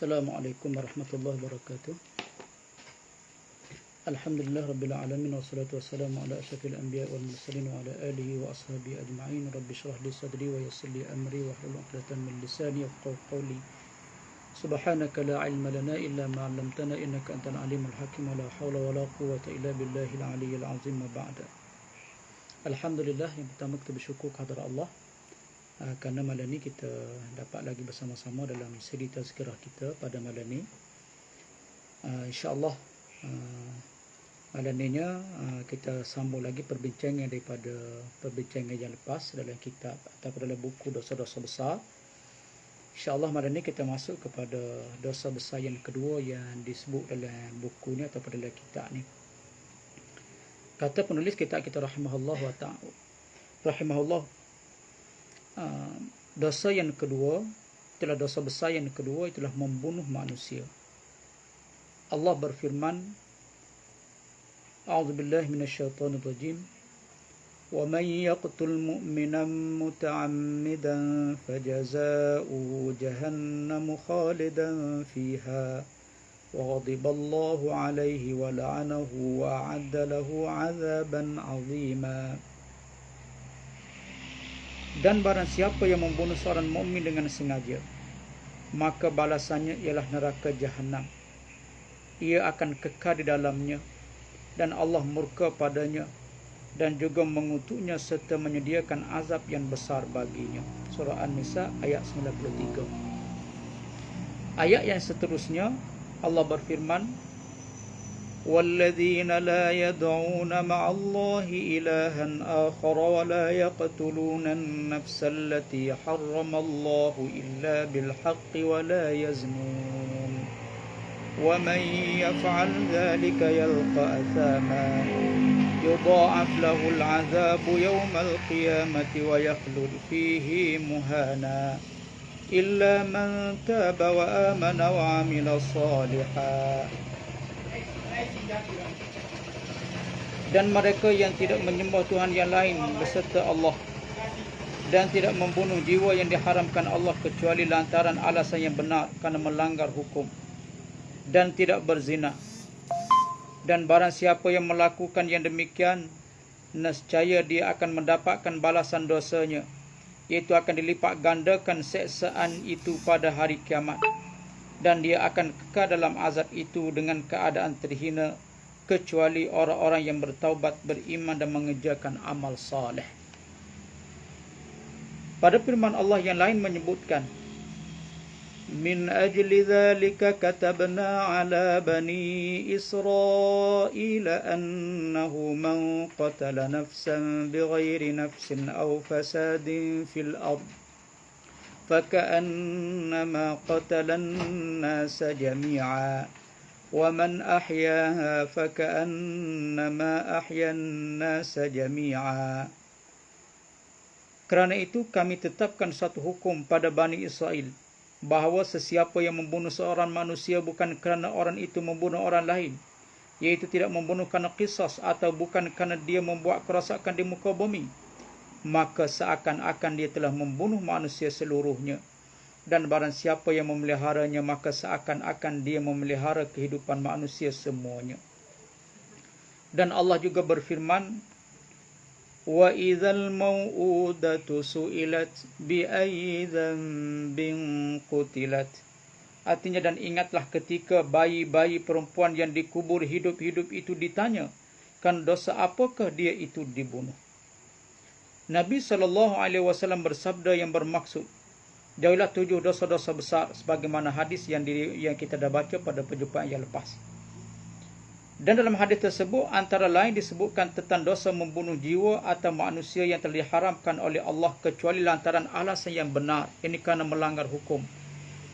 Assalamualaikum warahmatullahi wabarakatuh. Alhamdulillah rabbil alamin wassalatu wassalamu ala asyrafil anbiya wal mursalin wa ala alihi wa ashabihi ajma'in. Rabbi shrah li sadri wa yassir li amri wa hlul 'uqdatam min lisani yafqahu qawli. Subhanaka la ilma lana illa ma 'allamtana innaka antal alimul hakim. La haula wala quwwata illa billahil aliyyil azim. Ma ba'da. Alhamdulillah, yang pertama kita bersyukur kepada Allah kerana malam ni kita dapat lagi bersama-sama dalam siri tazkirah kita pada malam ni. InsyaAllah malam ni kita sambung lagi perbincangan daripada perbincangan yang lepas dalam kitab atau dalam buku dosa-dosa besar. InsyaAllah malam ni kita masuk kepada dosa besar yang kedua yang disebut dalam buku ni atau dalam kitab ni. Kata penulis kitab kita rahimahullah wa ta'ala, dosa yang kedua, itulah dosa besar yang kedua, itulah membunuh manusia. Allah berfirman, A'udzubillahi minasyaitonir rajim, wa man yaqtul mu'minan muta'ammidan fajaza'uhu jahannamu khalidan fiha wa ghadiballahu 'alaihi wa la'anahu wa 'adda lahu 'adzaban 'azima. Dan barang siapa yang membunuh seorang mukmin dengan sengaja, maka balasannya ialah neraka Jahannam. Ia akan kekal di dalamnya, dan Allah murka padanya, dan juga mengutuknya serta menyediakan azab yang besar baginya. Surah An-Nisa ayat 93. Ayat yang seterusnya Allah berfirman, وَالَّذِينَ لَا يَدْعُونَ مَعَ اللَّهِ إِلَهًا آخَرَ وَلَا يَقْتُلُونَ النَّفْسَ الَّتِي حَرَّمَ اللَّهُ إِلَّا بِالْحَقِّ وَلَا يَزْنُونَ وَمَنْ يَفْعَلْ ذَلِكَ يَلْقَ أَثَامًا يُضَاعَفْ لَهُ الْعَذَابُ يَوْمَ الْقِيَامَةِ وَيَخْلُدْ فِيهِ مُهَانًا إِلَّا مَنْ تَابَ وَآمَنَ وَعَمِلَ صَالِحًا. Dan mereka yang tidak menyembah Tuhan yang lain beserta Allah, dan tidak membunuh jiwa yang diharamkan Allah kecuali lantaran alasan yang benar kerana melanggar hukum, dan tidak berzina. Dan barang siapa yang melakukan yang demikian, nescaya dia akan mendapatkan balasan dosanya, iaitu akan dilipat gandakan seksaan itu pada hari kiamat, dan dia akan kekal dalam azab itu dengan keadaan terhina, kecuali orang-orang yang bertaubat, beriman dan mengerjakan amal saleh. Pada firman Allah yang lain menyebutkan, Min ajli dhalika katabna ala bani Israila annahu man qatala nafsan bighairi nafsin aw fasadin fil ard فكأنما قتل الناس جميعا ومن أحياها فكأنما أحيا الناس جميعا. Kerana itu kami tetapkan satu hukum pada Bani Israel, bahawa sesiapa yang membunuh seorang manusia bukan kerana orang itu membunuh orang lain, iaitu tidak membunuh kerana qisas atau bukan kerana dia membuat kerosakan di muka bumi, maka seakan-akan dia telah membunuh manusia seluruhnya. Dan barang siapa yang memeliharanya, maka seakan-akan dia memelihara kehidupan manusia semuanya. Dan Allah juga berfirman, Wa idzal mau'udatu su'ilat bi ayyi dzambin qutilat. Artinya, dan ingatlah ketika bayi-bayi perempuan yang dikubur hidup-hidup itu ditanya, kan dosa apakah dia itu dibunuh? Nabi SAW bersabda yang bermaksud, jauhilah 7 dosa-dosa besar, sebagaimana hadis yang kita dah baca pada perjumpaan yang lepas. Dan dalam hadis tersebut antara lain disebutkan tentang dosa membunuh jiwa atau manusia yang telah diharamkan oleh Allah kecuali lantaran alasan yang benar, ini kerana melanggar hukum.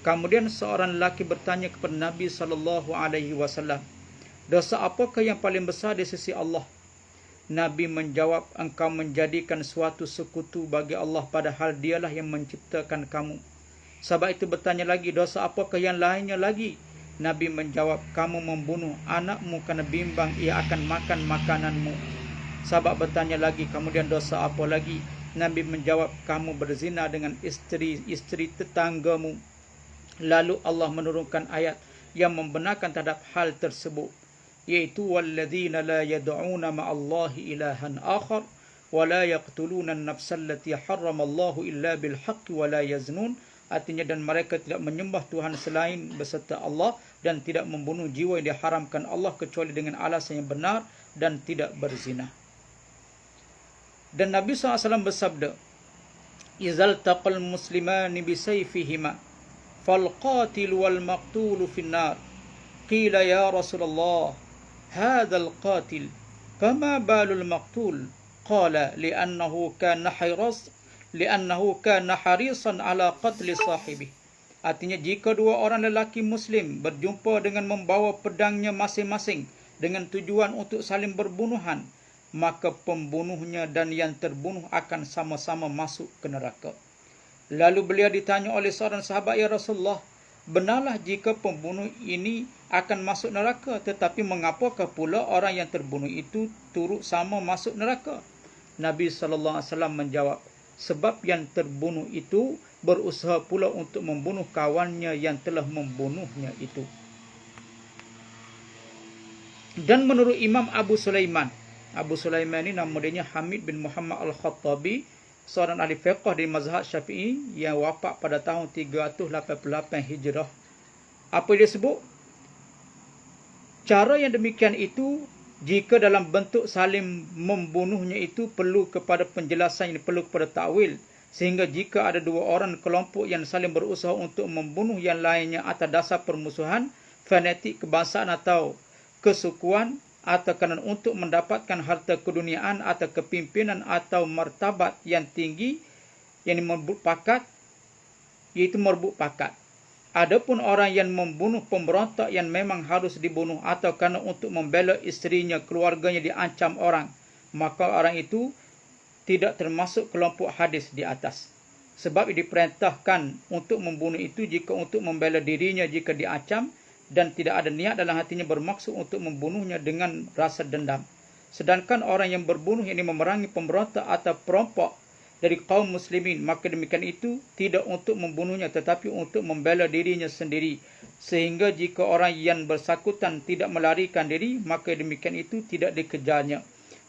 Kemudian seorang lelaki bertanya kepada Nabi SAW, dosa apakah yang paling besar di sisi Allah? Nabi menjawab, engkau menjadikan suatu sekutu bagi Allah padahal dialah yang menciptakan kamu. Sahabat itu bertanya lagi, dosa apakah yang lainnya lagi? Nabi menjawab, kamu membunuh anakmu kerana bimbang ia akan makan makananmu. Sahabat bertanya lagi, kemudian dosa apa lagi? Nabi menjawab, kamu berzina dengan isteri-isteri tetanggamu. Lalu Allah menurunkan ayat yang membenarkan terhadap hal tersebut, iaitu walladzina la yad'una ma'allahi ilahan akhar wa la yaqtuluna an-nafsa allati harramallahu illa bil haqqi wa la yaznun. Artinya, dan mereka tidak menyembah Tuhan selain beserta Allah dan tidak membunuh jiwa yang diharamkan Allah kecuali dengan alasan yang benar dan tidak berzina. Dan Nabi SAW bersabda, izal taqal muslimani bisayfihima fal qatil wal maqtul finnar. Qila ya Rasulullah, hadzal qatil fama balul maqtul? Qala li'annahu kana harisan ala qatli sahibi. Artinya, jika dua orang lelaki muslim berjumpa dengan membawa pedangnya masing-masing dengan tujuan untuk saling berbunuhan, maka pembunuhnya dan yang terbunuh akan sama-sama masuk ke neraka. Lalu beliau ditanya oleh seorang sahabat, ya Rasulullah, benarlah jika pembunuh ini akan masuk neraka, tetapi mengapakah pula orang yang terbunuh itu turut sama masuk neraka? Nabi SAW menjawab, sebab yang terbunuh itu berusaha pula untuk membunuh kawannya yang telah membunuhnya itu. Dan menurut Imam Abu Sulaiman ini nama dia Hamid bin Muhammad Al-Khattabi, seorang ahli fiqh di mazhab Syafi'i yang wafat pada tahun 388 Hijrah. Apa dia sebut? Cara yang demikian itu, jika dalam bentuk saling membunuhnya itu perlu kepada penjelasan, yang perlu kepada takwil, sehingga jika ada dua orang kelompok yang saling berusaha untuk membunuh yang lainnya atas dasar permusuhan, fanatik, kebangsaan atau kesukuan, atau kerana untuk mendapatkan harta keduniaan atau kepimpinan atau martabat yang tinggi, yang merebut pakat, iaitu merebut pakat. Adapun orang yang membunuh pemberontak yang memang harus dibunuh atau kerana untuk membela isterinya, keluarganya diancam orang, maka orang itu tidak termasuk kelompok hadis di atas. Sebab diperintahkan untuk membunuh itu jika untuk membela dirinya jika diancam, dan tidak ada niat dalam hatinya bermaksud untuk membunuhnya dengan rasa dendam. Sedangkan orang yang berbunuh ini memerangi pemberontak atau perampok dari kaum muslimin, maka demikian itu tidak untuk membunuhnya tetapi untuk membela dirinya sendiri. Sehingga jika orang yang bersangkutan tidak melarikan diri, maka demikian itu tidak dikejarnya.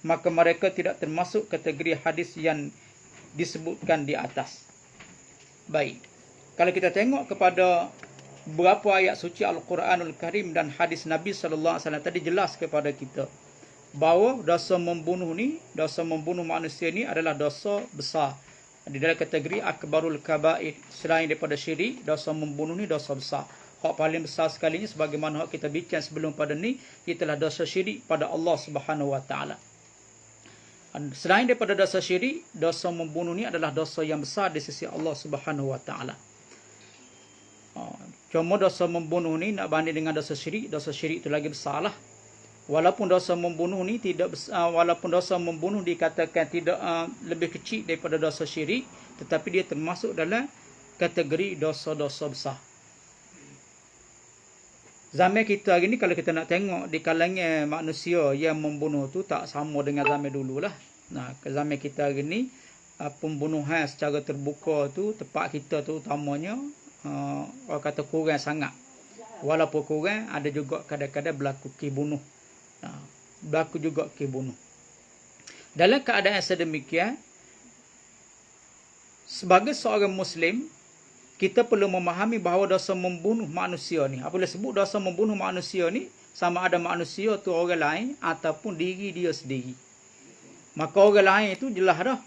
Maka mereka tidak termasuk kategori hadis yang disebutkan di atas. Baik, kalau kita tengok kepada beberapa ayat suci Al-Quranul Karim dan hadis Nabi SAW tadi, jelas kepada kita bahawa dosa membunuh manusia ni adalah dosa besar. Di dalam kategori akbarul kabair, selain daripada syirik, dosa membunuh ni dosa besar. Hak paling besar sekalinya, sebagaimana hak kita bincang sebelum pada ni, ialah dosa syirik pada Allah Subhanahu Wa Taala. Selain daripada dosa syirik, dosa membunuh ni adalah dosa yang besar di sisi Allah Subhanahu Wa Taala. Cuma dosa membunuh ni nak banding dengan dosa syirik itu lagi besarlah. Walaupun dosa membunuh ni dikatakan tidak lebih kecil daripada dosa syirik, tetapi dia termasuk dalam kategori dosa-dosa besar. Zaman kita hari ni, kalau kita nak tengok di kalangan manusia yang membunuh tu tak sama dengan zaman dululah. Nah, ke zaman kita hari ni, pembunuhan secara terbuka tu tempat kita tu utamanya orang kata kurang sangat. Walaupun kurang, ada juga kadang-kadang berlaku kes bunuh. Berlaku juga kes bunuh. Dalam keadaan sedemikian, sebagai seorang Muslim, kita perlu memahami bahawa dosa membunuh manusia ni, apabila sebut dosa membunuh manusia ni, sama ada manusia tu orang lain ataupun diri dia sendiri. Maka orang lain itu jelas dah.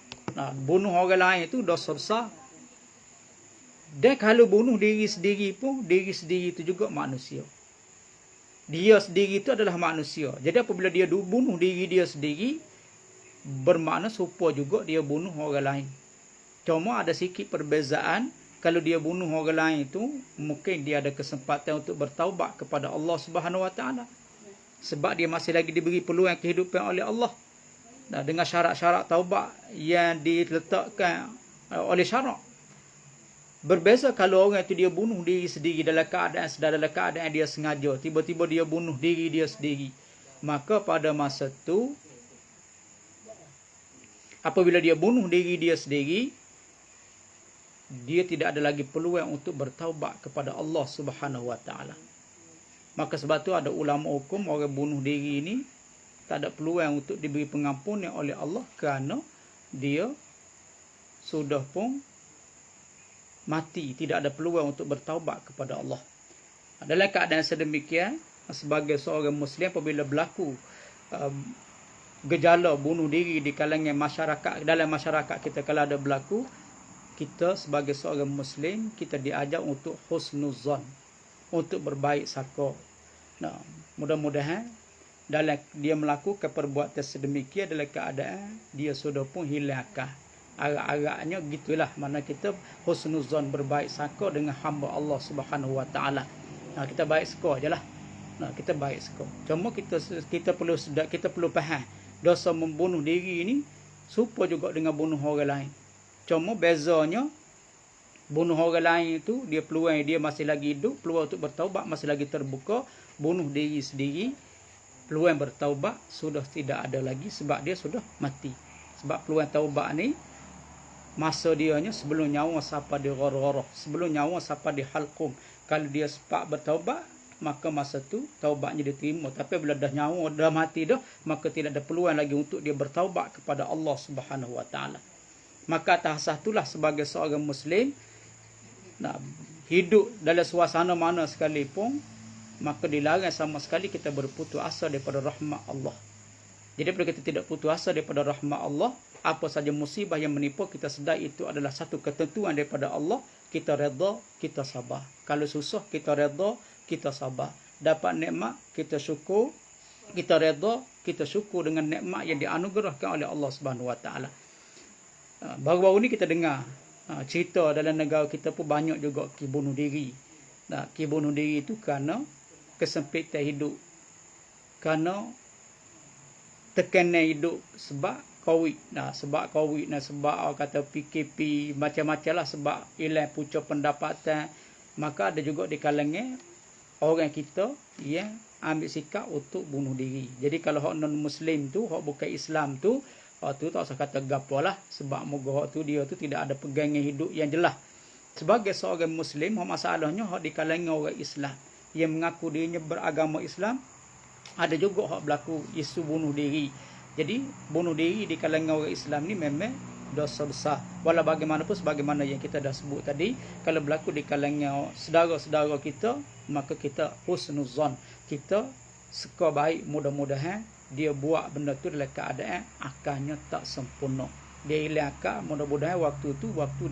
Bunuh orang lain itu dosa besar. Dan kalau bunuh diri sendiri pun, diri sendiri itu juga manusia. Dia sendiri itu adalah manusia. Jadi apabila dia bunuh diri dia sendiri, bermakna serupa juga dia bunuh orang lain. Cuma ada sikit perbezaan. Kalau dia bunuh orang lain itu, mungkin dia ada kesempatan untuk bertaubat kepada Allah Subhanahu Wa Taala. Sebab dia masih lagi diberi peluang kehidupan oleh Allah. Dengan syarat-syarat taubat yang diletakkan oleh syarak. Berbeza kalau orang itu dia bunuh diri sendiri dalam keadaan dia sengaja. Tiba-tiba dia bunuh diri dia sendiri. Maka pada masa itu, apabila dia bunuh diri dia sendiri, dia tidak ada lagi peluang untuk bertaubat kepada Allah Subhanahu wa taala. Maka sebab tu ada ulama hukum orang bunuh diri ini tak ada peluang untuk diberi pengampunan oleh Allah kerana dia sudah pun mati, tidak ada peluang untuk bertaubat kepada Allah. Dalam keadaan sedemikian, sebagai seorang Muslim apabila berlaku gejala bunuh diri di kalangan masyarakat, dalam masyarakat kita kalau ada berlaku, kita sebagai seorang Muslim, kita diajar untuk husnuzan, untuk berbaik sangka. Nah, mudah-mudahan dalam dia melakukan perbuatan sedemikian dalam keadaan dia sudah pun hilang akal. Agak-agaknya gitulah, mana kita husnuzan, berbaik sangka dengan hamba Allah Subhanahu wa taala. Nah, kita baik sangka ajalah. Nah, kita baik sangka. Cuma kita perlu faham dosa membunuh diri ini serupa juga dengan bunuh orang lain. Cuma bezanya bunuh orang lain itu dia peluang dia masih lagi hidup, peluang untuk bertaubat masih lagi terbuka. Bunuh diri sendiri peluang bertaubat sudah tidak ada lagi sebab dia sudah mati. Sebab peluang taubat ni masa dianya sebelum nyawa sampai di ghargharah, sebelum nyawa sampai di halqum. Kalau dia sempat bertaubat, maka masa tu taubatnya diterima. Tapi bila dah nyawa dah mati dah, maka tidak ada peluang lagi untuk dia bertaubat kepada Allah Subhanahu wa taala. Maka atas itulah sebagai seorang Muslim, hidup dalam suasana mana sekalipun, maka dilarang sama sekali kita berputus asa daripada rahmat Allah. Jadi bila kita tidak putus asa daripada rahmat Allah, apa saja musibah yang menimpa kita sedar itu adalah satu ketentuan daripada Allah. Kita redha, kita sabar. Kalau susah, kita redha, kita sabar. Dapat nikmat, kita syukur. Kita redha, kita syukur dengan nikmat yang dianugerahkan oleh Allah Subhanahu wa taala. Baru-baru ni kita dengar cerita dalam negara kita pun banyak juga ki bunuh diri. Ki bunuh diri itu kerana kesempitan hidup, kerana tekanan hidup sebab COVID. Sebab COVID, sebab orang kata PKP, macam-macam lah, sebab hilang punca pendapatan. Maka ada juga di kalangan orang kita yang ambil sikap untuk bunuh diri. Jadi kalau hak non-Muslim tu, hak bukan Islam tu, hak tu tak usah kata gapo lah, sebab moga hak tu dia tu tidak ada pegangan hidup yang jelas. Sebagai seorang Muslim, hak masalahnya hak di kalangan orang Islam yang mengaku dirinya beragama Islam, ada juga hak berlaku isu bunuh diri. Jadi bunuh diri di kalangan orang Islam ni memang dosa besar. Walau bagaimanapun, sebagaimana yang kita dah sebut tadi, kalau berlaku di kalangan saudara-saudara kita, maka kita husnuzan, kita suka baik, mudah-mudahan dia buat benda tu dalam keadaan akalnya tak sempurna. Dia hilang akal, mudah-mudahan waktu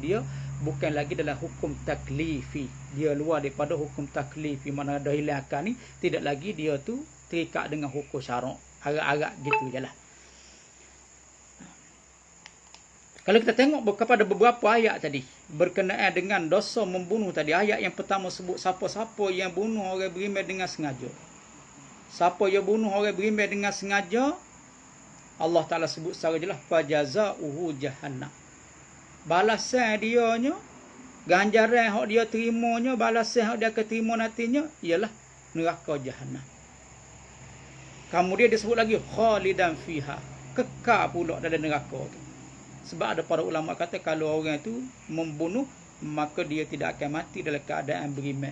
dia bukan lagi dalam hukum taklifi. Dia luar daripada hukum taklifi. Mana dah hilang akal ni, tidak lagi dia tu terikat dengan hukum syarak. Agak-agak gitu je lah. Kalau kita tengok kepada beberapa ayat tadi berkenaan dengan dosa membunuh tadi, ayat yang pertama sebut siapa-siapa yang bunuh orang beriman dengan sengaja. Siapa yang bunuh orang beriman dengan sengaja, Allah Ta'ala sebut secara jelas, fajazauhu jahannam. Balasan dianya, ganjaran yang dia terimanya, balasan yang dia akan terima nantinya ialah neraka jahannam. Kemudian disebut lagi khalidan fiha, kekal pula dalam neraka tu. Sebab ada para ulama kata kalau orang itu membunuh, maka dia tidak akan mati dalam keadaan beriman,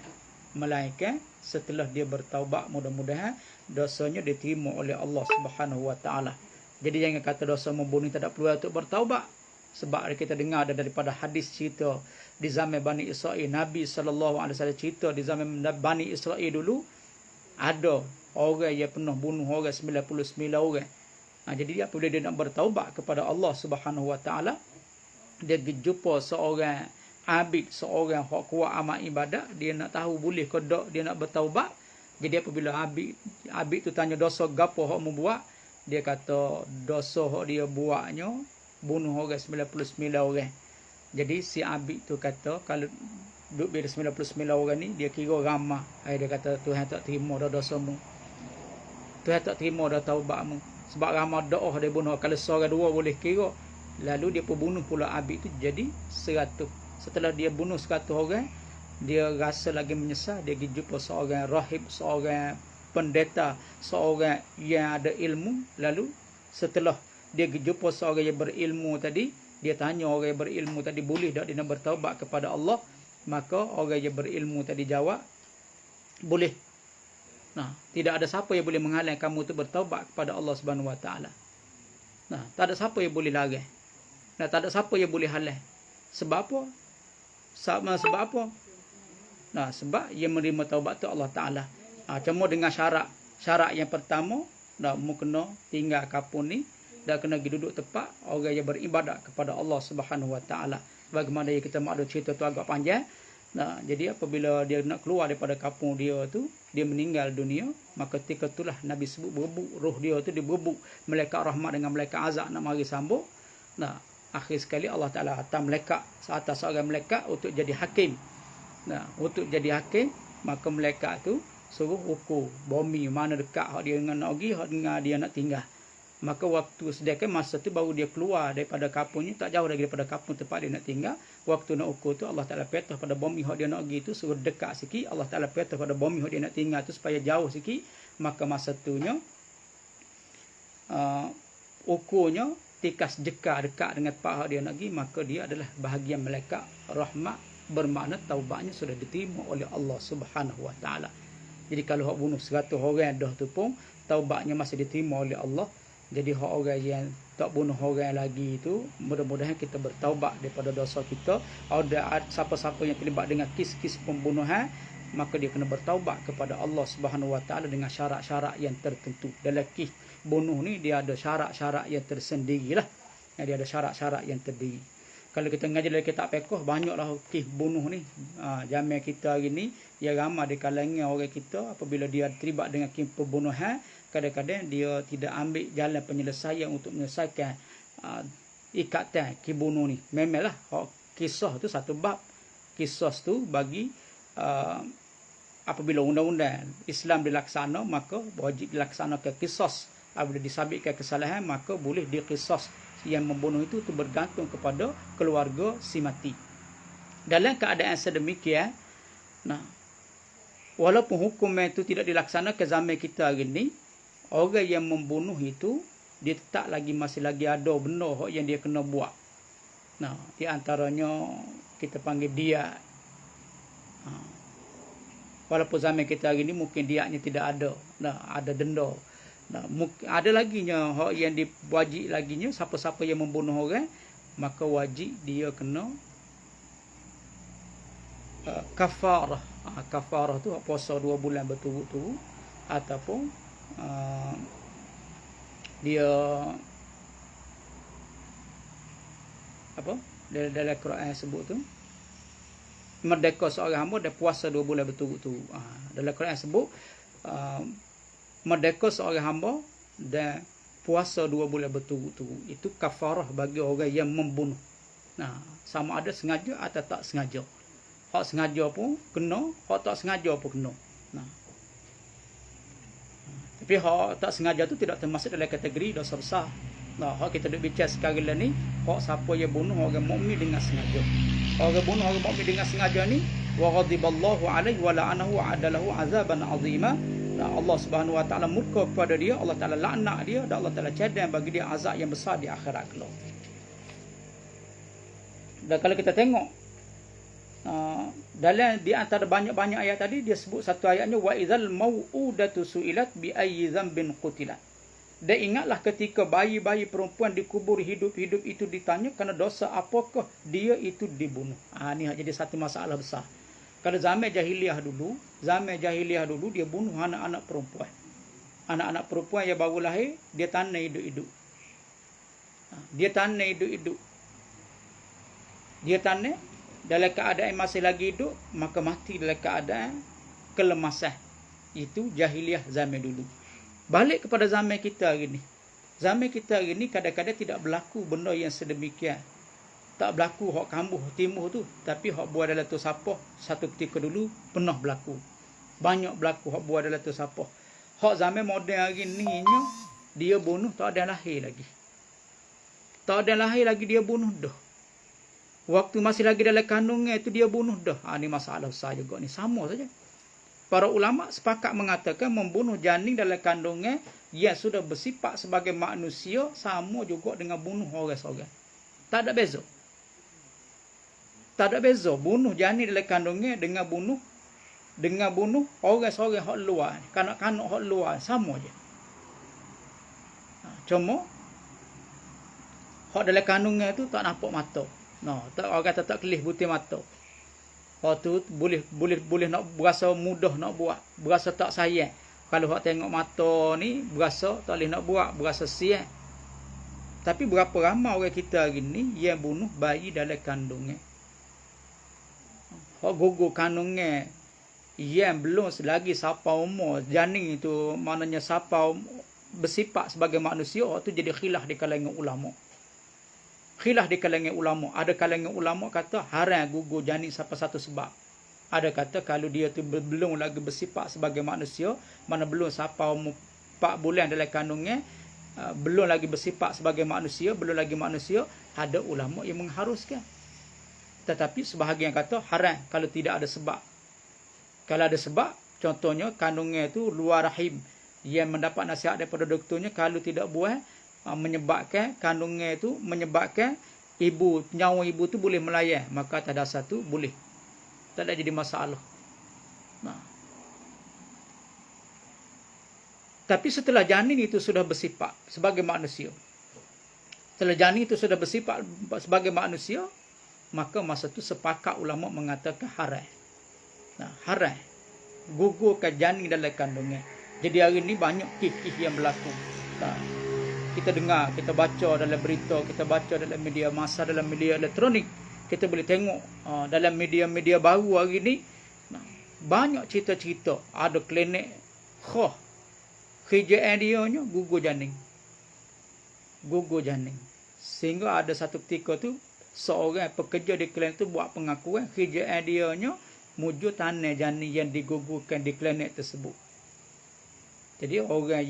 melainkan setelah dia bertaubat, mudah-mudahan dosanya diterima oleh Allah Subhanahu wa taala. Jadi jangan kata dosa membunuh tak ada peluang untuk bertaubat. Sebab kita dengar ada daripada hadis cerita di zaman Bani Israel, Nabi SAW cerita di zaman Bani Israel dulu ada orang yang pernah bunuh orang 99 orang. Jadi dia apabila dia nak bertaubat kepada Allah Subhanahu wa taala, dia jumpa seorang abid, seorang hak kuat amal ibadat, dia nak tahu boleh ke tak dia nak bertaubat. Jadi apabila abid tu tanya dosa gapo hak membuat, dia kata dosa hak dia buatnya bunuh orang 99 orang. Jadi si abid tu kata kalau duduk bila 99 orang ni dia kira ramah. Dia kata Tuhan tak terima dah dosamu. Tuhan tak terima dah taubatmu. Sebab ramah doa dia bunuh. Kalau seorang dua boleh kira. Lalu dia pun bunuh pula abid tu jadi 100. Setelah dia bunuh 100 orang, dia rasa lagi menyesal. Dia pergi jumpa seorang rahib, seorang pendeta, seorang yang ada ilmu. Lalu setelah dia pergi jumpa seorang yang berilmu tadi, Dia tanya orang yang berilmu tadi, boleh tak dia nak bertaubat kepada Allah? Maka orang yang berilmu tadi jawab, boleh. Nah, tidak ada siapa yang boleh menghalang kamu tu bertaubat kepada Allah Subhanahu Wa Taala. Nah, tak ada siapa yang boleh larang. Nah, tak ada siapa yang boleh halang. Sebab apa? Sebab apa? Nah, sebab yang menerima taubat tu Allah Taala. Cuma dengan syarat. Syarat yang pertama, mu kena tinggal kampung ni dan kena pergi duduk tempat orang yang beribadat kepada Allah Subhanahu Wa Taala. Bagaimana yang kita maklum cerita tu agak panjang. Nah, jadi apabila dia nak keluar daripada kampung dia tu, dia meninggal dunia, maka ketika itulah Nabi sebut berebut roh dia tu, dia berebut malaikat rahmat dengan malaikat azab nak mari sambung. Nah, akhir sekali Allah Taala hantar malaikat seatas seorang malaikat untuk jadi hakim. Nah, untuk jadi hakim, maka malaikat tu suruh ukur bumi mana dekat hak dia dengan nak pergi, hak dengan dia nak tinggal. Maka waktu sediakan masa tu baru dia keluar daripada kampungnya, tak jauh lagi daripada kampung tempat dia nak tinggal. Waktu nak ukur tu Allah Taala petah pada bumi hak dia nak pergi tu, suruh dekat sikit. Allah Taala petah pada bumi hak dia nak tinggal tu supaya jauh sikit. Maka masa tunya ukurnya tikas jeka dekat dengan tempat hak dia nak pergi, maka dia adalah bahagian malaikat rahmat, bermakna taubatnya sudah diterima oleh Allah Subhanahu Wa Taala. Jadi kalau hak bunuh 100 orang dah tu pun taubatnya masih diterima oleh Allah. Jadi hak orang yang tak bunuh orang lagi itu, mudah-mudahan kita bertaubat daripada dosa kita. Ada siapa-siapa yang terlibat dengan kes-kes pembunuhan, maka dia kena bertaubat kepada Allah Subhanahu Wa Taala dengan syarat-syarat yang tertentu. Dalam kes bunuh ni dia ada syarat-syarat yang tersendirilah. Dia ada syarat-syarat yang terdiri. Kalau kita ngaji dalam kitab fiqh, banyaklah kes bunuh ni. Zaman kita hari ni, ya ramai di kalangan orang kita apabila dia terlibat dengan kes pembunuhan, kadang-kadang dia tidak ambil jalan penyelesaian untuk menyelesaikan ikatan kes bunuh ni. Memanglah kisah tu satu bab. Kisah tu bagi apabila undang-undang Islam dilaksana, maka wajib dilaksanakan kisah. Apabila disabitkan kesalahan, maka boleh dikisas. Yang membunuh itu bergantung kepada keluarga si mati. Dalam keadaan sedemikian, nah, walaupun hukum itu tidak dilaksanakan zaman kita hari ini, orang yang membunuh itu dia tetap lagi masih lagi ada benda yang dia kena buat. Nah, di antaranya kita panggil diat. Walaupun zaman kita hari ini mungkin diatnya tidak ada. Nah, ada denda. Nah, ada laginya hak yang diwajib laginya, siapa-siapa yang membunuh orang, maka wajib dia kena kafarah. Kafarah tu puasa 2 bulan berturut-turut, ataupun dia apa dalam Quran sebut tu merdeka seorang hamba dan puasa 2 bulan berturut-turut. Dalam Quran sebut merdeka seorang hamba dan puasa 2 bulan berturut-turut. Itu kafarah bagi orang yang membunuh. Nah, sama ada sengaja atau tak sengaja. Hak sengaja pun kena, hak tak sengaja pun kena. Nah, tapi hak tak sengaja tu tidak termasuk dalam kategori dosa besar. Nah, hak kita duk bincang sekarang ni, hak siapa yang bunuh orang mukmin dengan sengaja. Orang bunuh orang mukmin dengan sengaja ni, wa ghadiballahu alaihi wa la'anahu wa adalahu azaban azima. Allah Subhanahu Wa Taala murka kepada dia, Allah Taala laknat dia, dan Allah Taala cadang bagi dia azab yang besar di akhirat kelak. Dan kalau kita tengok dalam di antara banyak-banyak ayat tadi, dia sebut satu ayatnya, wa idzal mau'udatu su'ilat bi ayyi dzambin qutilat. Dan ingatlah ketika bayi-bayi perempuan dikubur hidup-hidup itu ditanya kerana dosa apakah dia itu dibunuh. Ini jadi satu masalah besar. Kalau zaman jahiliah dulu dia bunuh anak-anak perempuan. Anak-anak perempuan yang baru lahir, dia tanam hidup-hidup. Dia tanam dalam keadaan masih lagi hidup, maka mati dalam keadaan kelemasan. Itu jahiliah zaman dulu. Balik kepada zaman kita hari ni. Zaman kita hari ni kadang-kadang tidak berlaku benda yang sedemikian. Tak berlaku hak kambuh timuh tu, tapi hak buat dalam tu siapa satu ketika dulu pernah berlaku. Banyak berlaku hak buat dalam tu siapa. Hak zaman moden hari ni nya dia bunuh tak ada lahir lagi. Tak ada lahir lagi dia bunuh dah. Waktu masih lagi dalam kandungan itu dia bunuh dah. Ni masalah besar juga ni, sama saja. Para ulama sepakat mengatakan membunuh janin dalam kandungan yang sudah bersifat sebagai manusia sama juga dengan bunuh orang seorang. Tak ada beza. Tak ada beza bunuh janin dalam kandungnya dengan bunuh orang seorang hak luar, kanak-kanak hak luar, sama je. Cuma hak dalam kandungnya tu tak nampak mata. Tak orang kata tak kelih butir mata. Hak tu boleh nak berasa mudah nak buat, berasa tak sayang. Kalau hak tengok mata ni berasa tak boleh nak buat, berasa siang. Tapi berapa ramai orang kita hari ni yang bunuh bayi dalam kandungnya. Hak gugur kandungnya yang belum lagi sampai umur janin itu, maknanya sampai bersifat sebagai manusia, tu jadi khilaf di kalangan ulama. Khilaf di kalangan ulama. Ada kalangan ulama kata haram gugur janin sampai satu sebab. Ada kata kalau dia tu belum lagi bersifat sebagai manusia, mana belum sampai umur 4 bulan dalam kandungnya, belum lagi bersifat sebagai manusia, belum lagi manusia, ada ulama yang mengharuskan. Tetapi sebahagian kata haram kalau tidak ada sebab. Kalau ada sebab, contohnya kandungnya itu luar rahim, yang mendapat nasihat daripada doktornya kalau tidak buah, menyebabkan kandungnya itu, menyebabkan nyawa ibu tu boleh melayang, maka atas dasar tu boleh, tak ada jadi masalah. Tapi setelah janin itu sudah bersifat sebagai manusia, maka masa tu sepakat ulama mengatakan haram. Haram gugurkan janin dalam kandungnya. Jadi hari ni banyak kisah yang berlaku. Kita dengar, kita baca dalam berita, kita baca dalam media massa, dalam media elektronik, kita boleh tengok dalam media-media baru hari ni, banyak cerita-cerita. Ada klinik kerjaan dia nya gugur janin. Sehingga ada satu ketika tu seorang pekerja di klinik tu buat pengakuan kerjaan dia nya mujur tanah janin yang digugurkan di klinik tersebut. Jadi orang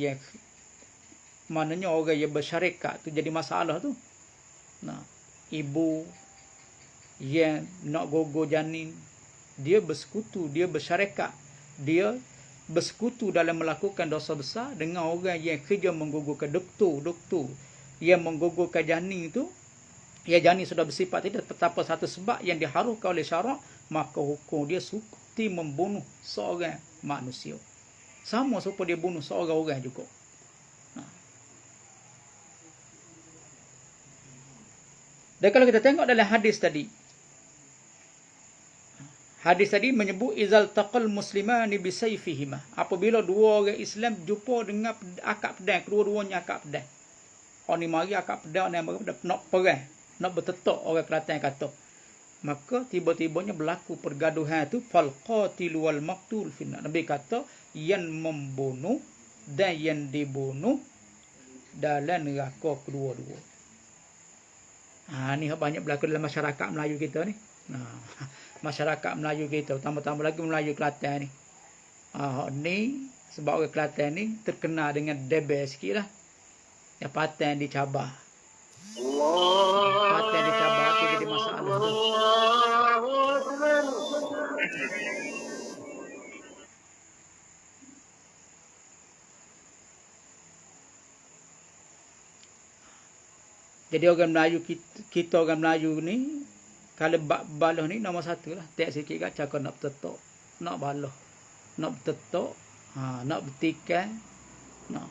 yang bersyarikat tu jadi masalah tu. Ibu yang nak gugur janin, dia bersekutu, dia bersyarikat, dia bersekutu dalam melakukan dosa besar dengan orang yang kerja menggugurkan, doktor yang menggugurkan janin tu. Ya, janin sudah bersifat tidak betapa satu sebab yang diharukan oleh syarak, maka hukum dia seperti membunuh seorang manusia. Sama seperti dia bunuh seorang orang juga. Dan kalau kita tengok dalam hadis tadi menyebut izal taqal muslimani bisayfihima, apabila dua orang Islam jumpa dengan akak pedang, kedua-duanya akak pedang. Orang ni mari akak pedang, orang ni nak perang, nak bertetak, orang Kelantan kata. Maka tiba-tibanya berlaku pergaduhan tu, fal qatil wal maqtul finnar. Nabi kata yang membunuh dan yang dibunuh dalam neraka kedua-dua. Ni banyak berlaku dalam masyarakat Melayu kita ni. Masyarakat Melayu kita, tambah-tambah lagi Melayu Kelantan ni. Ni sebab orang Kelantan ni terkenal dengan debel sikit lah. Yang patan dicabar. Patan dicabar tu jadi masalah tu. Jadi orang Melayu, kita orang Melayu ni, kalau baloh ni nombor satu lah. Tak sikit kat cakap nak bertetok, nak baloh, nak bertetok, nak bertikai, nak.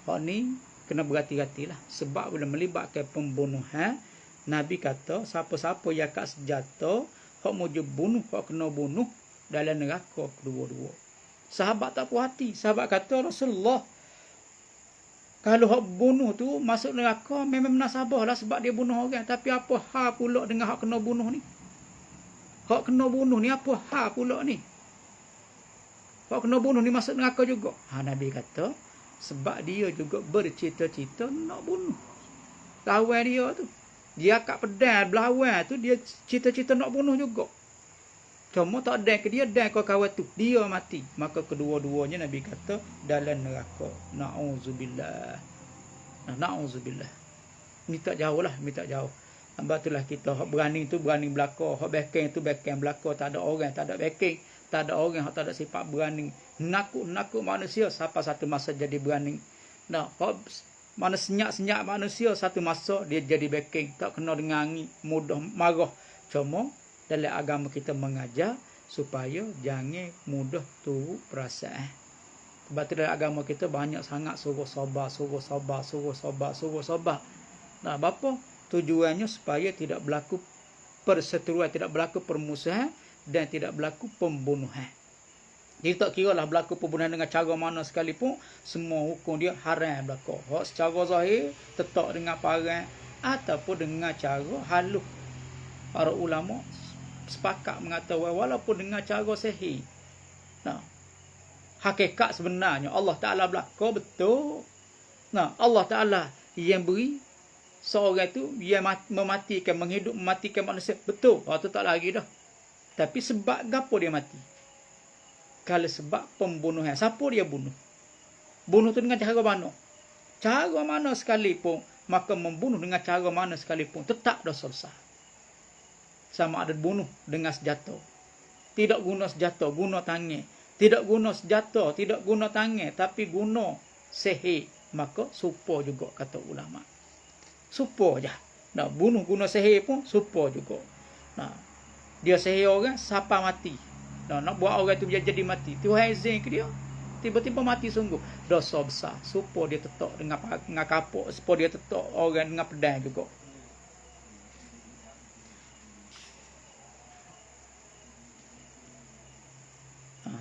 Hak ni kena berhati-hati lah. Sebab bila melibatkan pembunuhan, Nabi kata siapa-siapa yang kat senjata, hak muju bunuh, hak kena bunuh dalam neraka kedua-dua. Sahabat tak puas hati. Sahabat kata Rasulullah, kalau hak bunuh tu masuk neraka memang menasabah lah sebab dia bunuh orang. Tapi apa hal pula dengan hak kena bunuh ni? Hak kena bunuh ni apa hal pula ni? Hak kena bunuh ni masuk neraka juga. Nabi kata sebab dia juga bercita-cita nak bunuh lawan dia tu. Dia kat pedang berlawan tu, dia cita-cita nak bunuh juga. Cuma tak ada ke dia, dan kau kawan tu, dia mati. Maka kedua-duanya Nabi kata dalam neraka. Na'udzubillah. Na'udzubillah. Minta jauh lah, minta jauh. Sebab itulah kita, hak berani tu berani belaka, hak backing tu backing belaka. Tak ada orang, tak ada backing. Tak ada orang, hak tak ada sifat berani. Nakut manusia, sampai satu masa jadi berani. Hak Mana senyap-senyap manusia satu masa dia jadi backing, tak kena dengan angin, mudah marah. Cuma dalam agama kita mengajar supaya jangan mudah turut perasaan. Sebab tu dalam agama kita banyak sangat suruh sabar. Nah, bapa? Tujuannya supaya tidak berlaku perseteruan, tidak berlaku permusuhan dan tidak berlaku pembunuhan. Jadi tak kira lah berlaku pembunuhan dengan cara mana sekalipun, semua hukum dia haram berlaku. Hak secara zahir tetap dengan parang ataupun dengan cara halus. Para ulama sepakat mengatakan walaupun dengan cara sihir. Nah, hakikat sebenarnya Allah Ta'ala berlaku betul. Nah, Allah Ta'ala yang beri seorang itu yang mematikan, mematikan manusia. Betul. Itu tak lagi dah. Tapi sebab apa dia mati? Kalau sebab pembunuhan. Siapa dia bunuh? Bunuh tu dengan cara mana? Cara mana sekalipun, maka membunuh dengan cara mana sekalipun tetap dosa besar. Sama ada bunuh dengan senjata. Tidak guna senjata, guna tangan. Tidak guna senjata, tidak guna tangan, tapi guna sihir, maka serupa juga kata ulama. Serupa je. Nah, bunuh guna sihir pun serupa juga. Nah, dia sihir orang, siapa mati. Nah, nak buat orang tu jadi mati. Tuhan izin ke dia, tiba-tiba mati sungguh. Dosa besar. Supaya dia tetap dengan kapuk. Supaya dia tetap orang dengan pedang juga.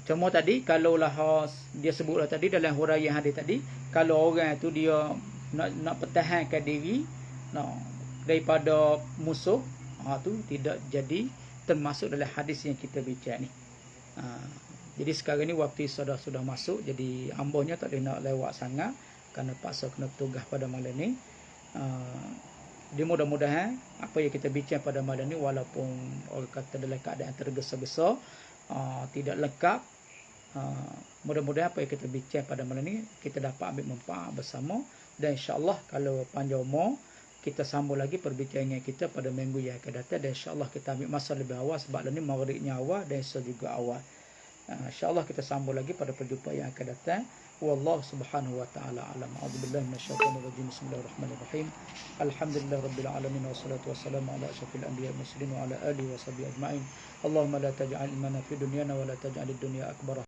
Cuma tadi, kalaulah dia sebutlah tadi dalam huraian hadis tadi, kalau orang tu dia nak pertahankan diri daripada musuh, tu tidak jadi termasuk dalam hadis yang kita bincang ni. Jadi sekarang ni waktu sudah masuk, jadi ambonya tak boleh nak lewat sangat kerana paksa kena tugas pada malam ni. Dia mudah-mudahan apa yang kita bincang pada malam ni, walaupun orang kata dalam keadaan tergesa-gesa, tidak lengkap, mudah-mudahan apa yang kita bincang pada malam ni kita dapat ambil manfaat bersama. Dan insya-Allah kalau panjang umur, kita sambung lagi perbincangan kita pada minggu yang akan datang. Dan insya-Allah kita ambil masa lebih awal sebab ni maghribnya awal dan esok juga awal. InsyaAllah kita sambung lagi pada perjumpaan yang akan datang. Wallahu subhanahu wa ta'ala alam. A'udzubillahi minasyaitonir rajim. Bismillahirrahmanirrahim. Alhamdulillahirabbil alamin wassalatu wassalamu ala asyrafil anbiya'i wal mursalin wa ala alihi washabihi ajma'in. Allahumma la taj'al imana fi dunyana wa la taj'alid dunya akbar